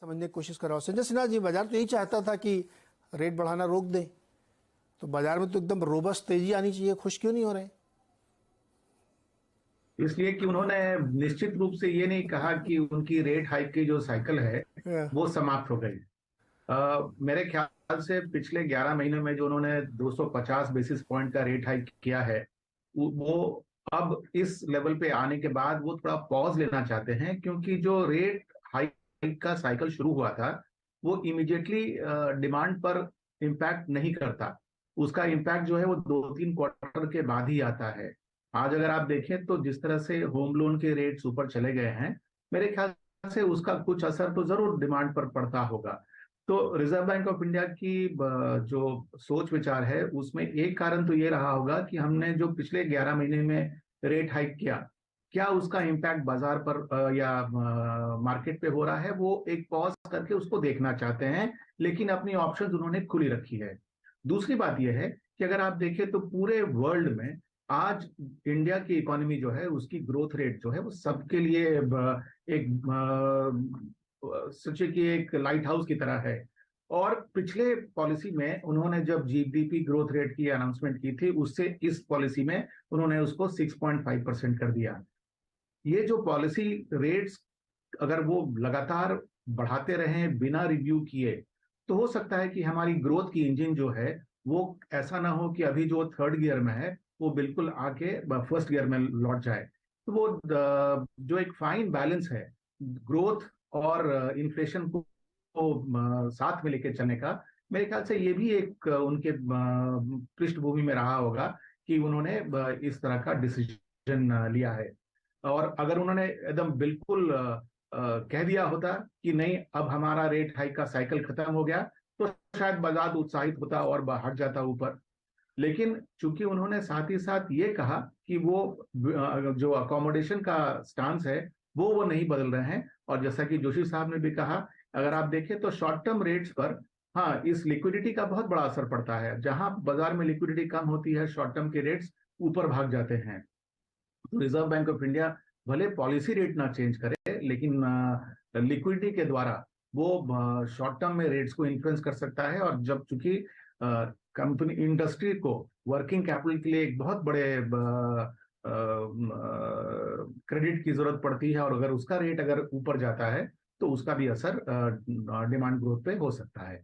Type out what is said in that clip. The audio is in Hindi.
समझने की कोशिश कर रहा हूँ। संजय सिन्हा जी, बाजार तो यही चाहता था कि रेट बढ़ाना रोक दें, तो बाजार में तो एकदम रोबस्ट तेजी आनी चाहिए, खुश क्यों नहीं हो रहे? इसलिए कि उन्होंने निश्चित रूप से ये नहीं कहा कि उनकी रेट हाइक की जो साइकिल है हाँ, वो समाप्त हो गई। मेरे ख्याल से पिछले 11 महीनों में जो उन्होंने 250 बेसिस पॉइंट का रेट हाइक किया है, वो अब इस लेवल पे आने के बाद वो थोड़ा पॉज लेना चाहते हैं, क्योंकि जो रेट हाइक का साइकिल शुरू हुआ था वो इमीडिएटली डिमांड पर इम्पैक्ट नहीं करता। उसका इम्पैक्ट जो है वो 2-3 क्वार्टर के बाद ही आता है। आज अगर आप देखें तो जिस तरह से होम लोन के रेट्स ऊपर चले गए हैं, मेरे ख्याल से उसका कुछ असर तो जरूर डिमांड पर पड़ता होगा। तो रिजर्व बैंक ऑफ इंडिया की जो सोच विचार है उसमें एक कारण तो ये रहा होगा कि हमने जो पिछले 11 महीने में रेट हाइक किया, क्या उसका इम्पैक्ट बाजार पर या मार्केट पे हो रहा है, वो एक पॉज करके उसको देखना चाहते हैं। लेकिन अपनी ऑप्शंस उन्होंने खुली रखी है। दूसरी बात यह है कि अगर आप देखें तो पूरे वर्ल्ड में आज इंडिया की इकोनॉमी जो है उसकी ग्रोथ रेट जो है वो सबके लिए एक सोचिए कि एक लाइट हाउस की तरह है। और पिछले पॉलिसी में उन्होंने जब जीडीपी ग्रोथ रेट की अनाउंसमेंट की थी, उससे इस पॉलिसी में उन्होंने उसको 6.5% कर दिया। ये जो पॉलिसी रेट्स अगर वो लगातार बढ़ाते रहें बिना रिव्यू किए, तो हो सकता है कि हमारी ग्रोथ की इंजन जो है वो ऐसा ना हो कि अभी जो थर्ड गियर में है वो बिल्कुल आके फर्स्ट गियर में लौट जाए। तो वो जो एक फाइन बैलेंस है ग्रोथ और इन्फ्लेशन को साथ में लेके चलने का, मेरे ख्याल से ये भी एक उनके पृष्ठभूमि में रहा होगा कि उन्होंने इस तरह का डिसीजन लिया है। और अगर उन्होंने एकदम बिल्कुल कह दिया होता कि नहीं अब हमारा रेट हाइक का साइकिल खत्म हो गया, तो शायद बाजार उत्साहित होता और हट जाता ऊपर। लेकिन चूंकि उन्होंने साथ ही साथ ये कहा कि वो जो अकोमोडेशन का स्टांस है वो नहीं बदल रहे हैं। और जैसा कि जोशी साहब ने भी कहा, अगर आप देखें तो शॉर्ट टर्म रेट्स पर हाँ इस लिक्विडिटी का बहुत बड़ा असर पड़ता है। जहां बाजार में लिक्विडिटी कम होती है, शॉर्ट टर्म के रेट्स ऊपर भाग जाते हैं। तो रिजर्व बैंक ऑफ इंडिया भले पॉलिसी रेट ना चेंज करे, लेकिन लिक्विडिटी के द्वारा वो शॉर्ट टर्म में रेट्स को इन्फ्लुएंस कर सकता है। और जब चूंकि कंपनी इंडस्ट्री को वर्किंग कैपिटल के लिए एक बहुत बड़े क्रेडिट की जरूरत पड़ती है, और अगर उसका रेट अगर ऊपर जाता है तो उसका भी असर डिमांड ग्रोथ पे हो सकता है।